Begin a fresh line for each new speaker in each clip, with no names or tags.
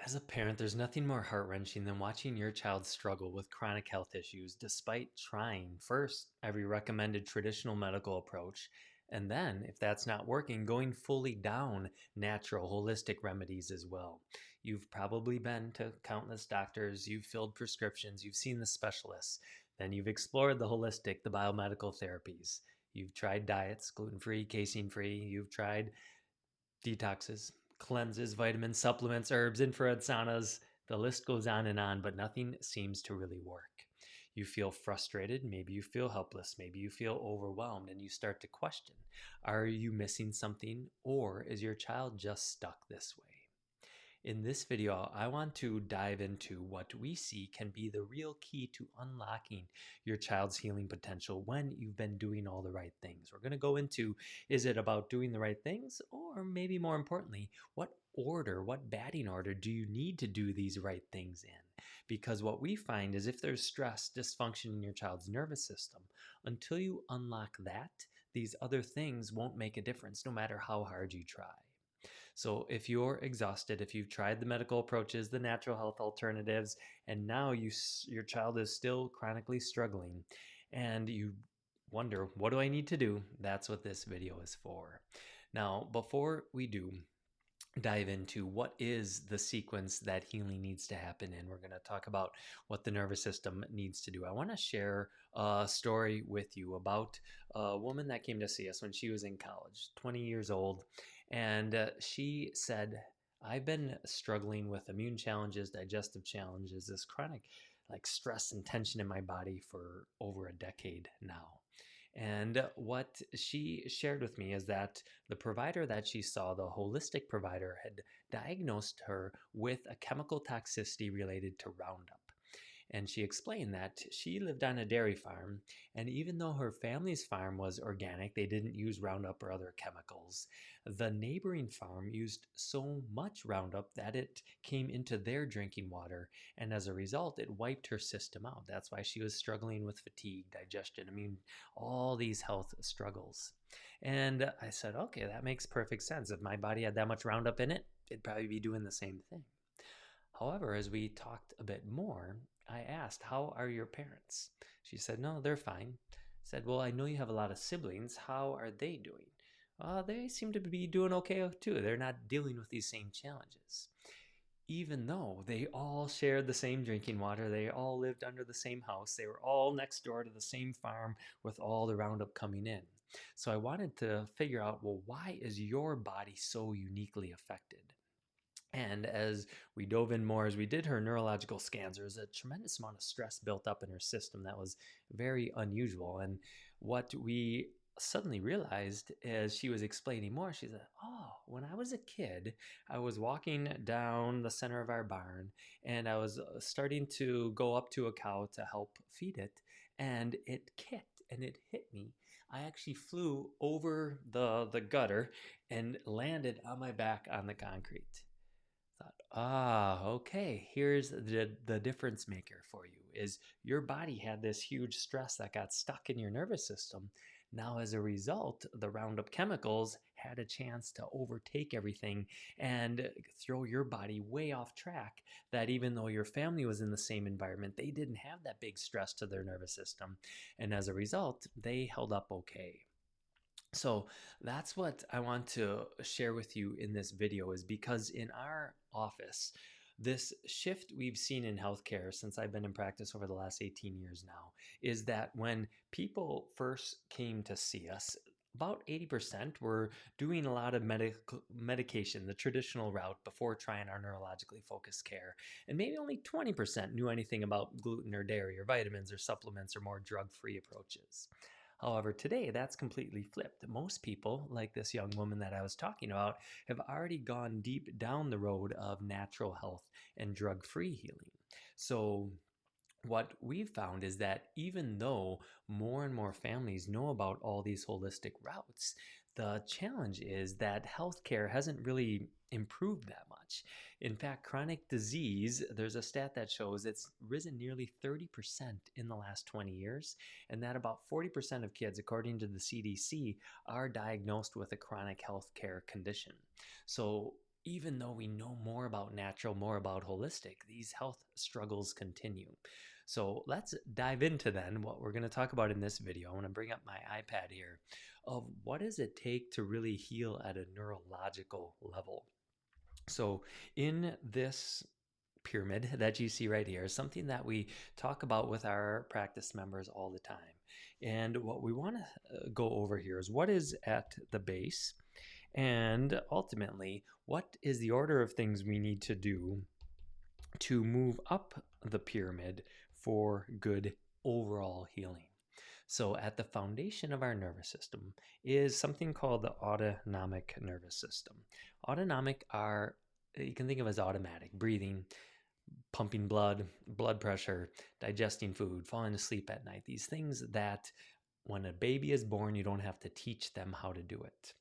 As a parent, there's nothing more heart-wrenching than watching your child struggle with chronic health issues despite trying first every recommended traditional medical approach, and then, if that's not working, going fully down natural, holistic remedies as well. You've probably been to countless doctors, you've filled prescriptions, you've seen the specialists, then you've explored the holistic, the biomedical therapies. You've tried diets, gluten-free, casein-free, you've tried detoxes, cleanses, vitamins, supplements, herbs, infrared saunas. The list goes on, but nothing seems to really work. You feel frustrated, maybe you feel helpless, maybe you feel overwhelmed, and you start to question, are you missing something, or is your child just stuck this way? In this video, I want to dive into what we see can be the real key to unlocking your child's healing potential when you've been doing all the right things. We're going to go into, is it about doing the right things? Or maybe more importantly, what batting order do you need to do these right things in? Because what we find is if there's stress, dysfunction in your child's nervous system, until you unlock that, these other things won't make a difference no matter how hard you try. So if you're exhausted, if you've tried the medical approaches, the natural health alternatives, and now your child is still chronically struggling, and you wonder, what do I need to do? That's what this video is for. Now, before we do dive into what is the sequence that healing needs to happen in, we're going to talk about what the nervous system needs to do. I want to share a story with you about a woman that came to see us when she was in college, 20 years old, and she said, I've been struggling with immune challenges, digestive challenges, this chronic stress and tension in my body for over a decade now. And what she shared with me is that the provider that she saw, the holistic provider, had diagnosed her with a chemical toxicity related to Roundup. And she explained that she lived on a dairy farm, and even though her family's farm was organic, they didn't use Roundup or other chemicals, the neighboring farm used so much Roundup that it came into their drinking water, and as a result, it wiped her system out. That's why she was struggling with fatigue, digestion, all these health struggles. And I said, okay, that makes perfect sense. If my body had that much Roundup in it, it'd probably be doing the same thing. However, as we talked a bit more, I asked, how are your parents? She said, no, they're fine. I said, well, I know you have a lot of siblings. How are they doing? They seem to be doing okay too. They're not dealing with these same challenges. Even though they all shared the same drinking water, they all lived under the same house, they were all next door to the same farm with all the Roundup coming in. So I wanted to figure out, well, why is your body so uniquely affected? And as we dove in more, as we did her neurological scans, there was a tremendous amount of stress built up in her system that was very unusual. And what we suddenly realized as she was explaining more, she said, oh, when I was a kid, I was walking down the center of our barn and I was starting to go up to a cow to help feed it, and it kicked and it hit me. I actually flew over the gutter and landed on my back on the concrete. Thought, okay, here's the difference maker for you is your body had this huge stress that got stuck in your nervous system. Now, as a result, the Roundup chemicals had a chance to overtake everything and throw your body way off track, that even though your family was in the same environment, they didn't have that big stress to their nervous system. And as a result, they held up okay. So that's what I want to share with you in this video, is because in our office, this shift we've seen in healthcare since I've been in practice over the last 18 years now is that when people first came to see us, about 80% were doing a lot of medication, the traditional route, before trying our neurologically focused care. And maybe only 20% knew anything about gluten or dairy or vitamins or supplements or more drug-free approaches. However, today that's completely flipped. Most people, like this young woman that I was talking about, have already gone deep down the road of natural health and drug-free healing. So what we've found is that even though more and more families know about all these holistic routes, the challenge is that healthcare hasn't really improved that much. In fact, chronic disease, there's a stat that shows it's risen nearly 30% in the last 20 years, and that about 40% of kids, according to the CDC, are diagnosed with a chronic healthcare condition. So even though we know more about natural, more about holistic, these health struggles continue. So let's dive into then what we're going to talk about in this video. I want to bring up my iPad here of what does it take to really heal at a neurological level. So in this pyramid that you see right here is something that we talk about with our practice members all the time. And what we want to go over here is what is at the base, and ultimately, what is the order of things we need to do to move up the pyramid for good overall healing. So, at the foundation of our nervous system is something called the autonomic nervous system. Autonomic are, you can think of as automatic breathing, pumping blood, blood pressure, digesting food, falling asleep at night. These things that when a baby is born, you don't have to teach them how to do it.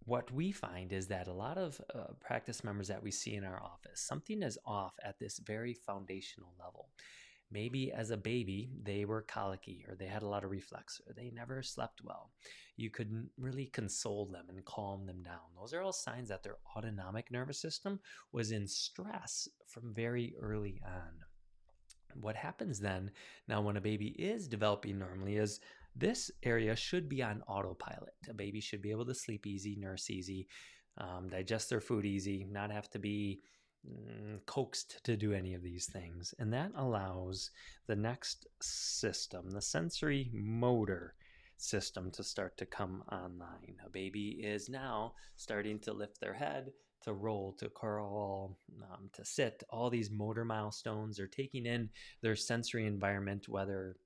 What we find is that a lot of practice members that we see in our office, something is off at this very foundational level. Maybe as a baby, they were colicky or they had a lot of reflux or they never slept well. You could really console them and calm them down. Those are all signs that their autonomic nervous system was in stress from very early on. What happens then, now when a baby is developing normally, is this area should be on autopilot. A baby should be able to sleep easy, nurse easy, digest their food easy, not have to be coaxed to do any of these things. And that allows the next system, the sensory motor system, to start to come online. A baby is now starting to lift their head, to roll, to crawl, to sit. All these motor milestones are taking in their sensory environment, whether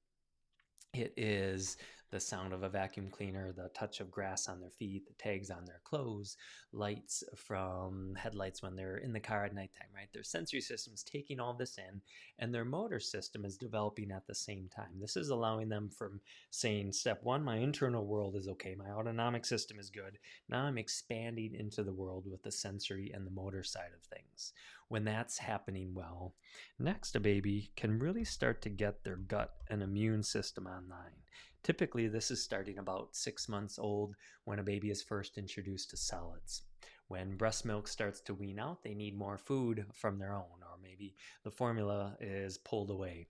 it is the sound of a vacuum cleaner, the touch of grass on their feet, the tags on their clothes, lights from headlights when they're in the car at nighttime, right? Their sensory system's taking all this in, and their motor system is developing at the same time. This is allowing them from saying, step one, my internal world is okay, my autonomic system is good. Now I'm expanding into the world with the sensory and the motor side of things. When that's happening well, next, a baby can really start to get their gut and immune system online. Typically, this is starting about 6 months old when a baby is first introduced to solids. When breast milk starts to wean out, they need more food from their own, or maybe the formula is pulled away.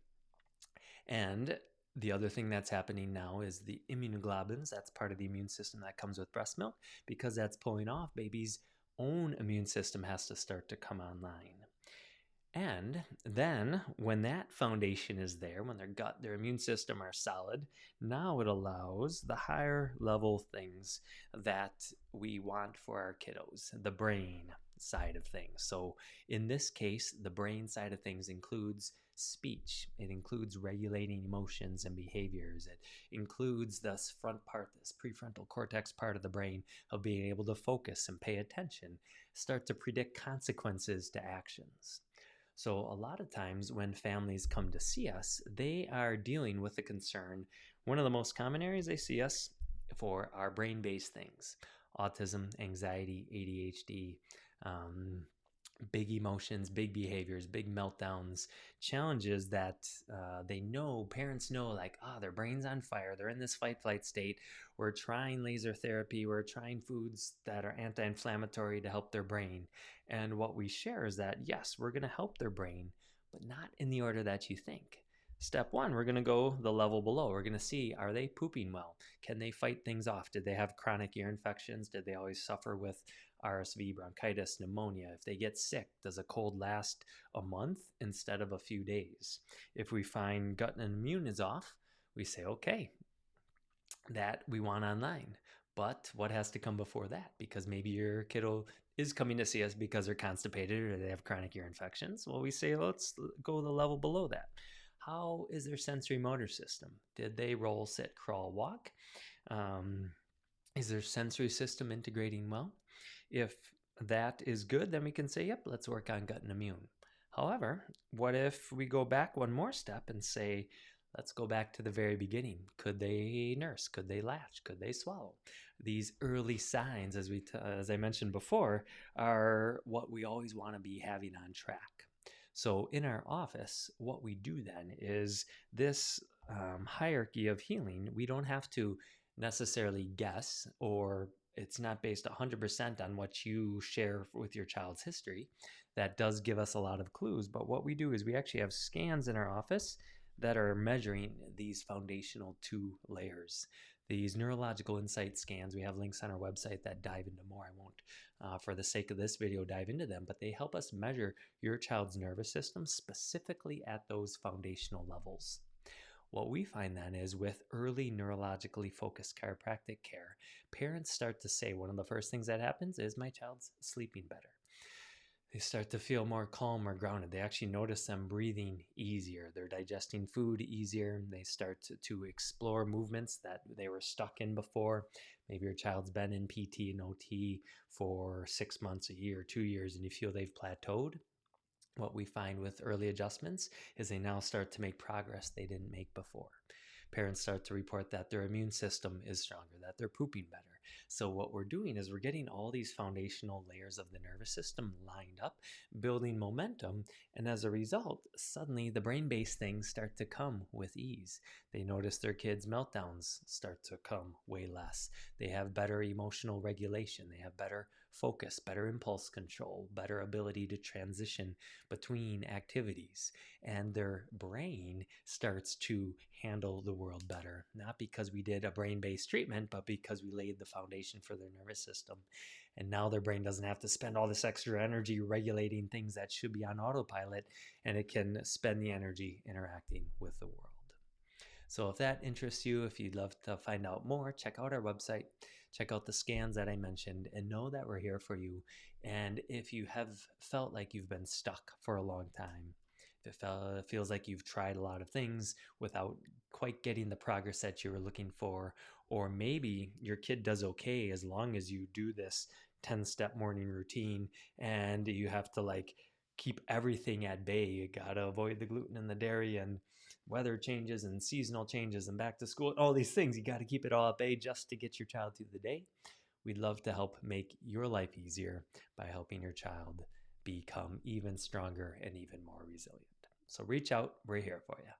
And the other thing that's happening now is the immunoglobulins. That's part of the immune system that comes with breast milk. Because that's pulling off, baby's own immune system has to start to come online. And then when that foundation is there, when their gut, their immune system are solid, now it allows the higher level things that we want for our kiddos, the brain side of things. So in this case, the brain side of things includes speech. It includes regulating emotions and behaviors. It includes this front part, this prefrontal cortex part of the brain of being able to focus and pay attention, start to predict consequences to actions. So, a lot of times when families come to see us, they are dealing with the concern. One of the most common areas they see us for are brain based things: autism, anxiety, ADHD, big emotions, big behaviors, big meltdowns, challenges that they know, parents know, like, their brain's on fire. They're in this fight flight state. We're trying laser therapy. We're trying foods that are anti inflammatory to help their brain. And what we share is that, yes, we're going to help their brain, but not in the order that you think. Step one, we're going to go the level below. We're going to see, are they pooping well? Can they fight things off? Did they have chronic ear infections? Did they always suffer with RSV, bronchitis, pneumonia? If they get sick, does a cold last a month instead of a few days? If we find gut and immune is off, we say, okay, that we want online. But what has to come before that? Because maybe your kiddo is coming to see us because they're constipated or they have chronic ear infections. Well, we say, let's go the level below that. How is their sensory motor system? Did they roll, sit, crawl, walk? Is their sensory system integrating well? If that is good, then we can say, yep, let's work on gut and immune. However, what if we go back one more step and say, let's go back to the very beginning. Could they nurse? Could they latch? Could they swallow? These early signs, as I mentioned before, are what we always want to be having on track. So in our office, what we do then is this hierarchy of healing. We don't have to necessarily guess or it's not based 100% on what you share with your child's history. That does give us a lot of clues. But what we do is we actually have scans in our office that are measuring these foundational 2 layers. These neurological insight scans, we have links on our website that dive into more. I won't, for the sake of this video, dive into them, but they help us measure your child's nervous system specifically at those foundational levels. What we find then is with early neurologically focused chiropractic care, parents start to say one of the first things that happens is my child's sleeping better. They start to feel more calm or grounded. They actually notice them breathing easier. They're digesting food easier. They start to explore movements that they were stuck in before. Maybe your child's been in PT and OT for 6 months, a year, 2 years, and you feel they've plateaued. What we find with early adjustments is they now start to make progress they didn't make before. Parents start to report that their immune system is stronger, that they're pooping better. So what we're doing is we're getting all these foundational layers of the nervous system lined up, building momentum, and as a result, suddenly the brain-based things start to come with ease. They notice their kids' meltdowns start to come way less. They have better emotional regulation. They have better focus, better impulse control, better ability to transition between activities, and their brain starts to handle the world better. Not because we did a brain-based treatment, but because we laid the foundation for their nervous system. And now their brain doesn't have to spend all this extra energy regulating things that should be on autopilot, and it can spend the energy interacting with the world. So if that interests you, if you'd love to find out more, check out our website, check out the scans that I mentioned, and know that we're here for you. And if you have felt like you've been stuck for a long time, if it feels like you've tried a lot of things without quite getting the progress that you were looking for, or maybe your kid does okay as long as you do this 10-step morning routine and you have to like keep everything at bay. You gotta avoid the gluten and the dairy and weather changes and seasonal changes and back to school, all these things. You got to keep it all at bay just to get your child through the day. We'd love to help make your life easier by helping your child become even stronger and even more resilient. So reach out. We're here for you.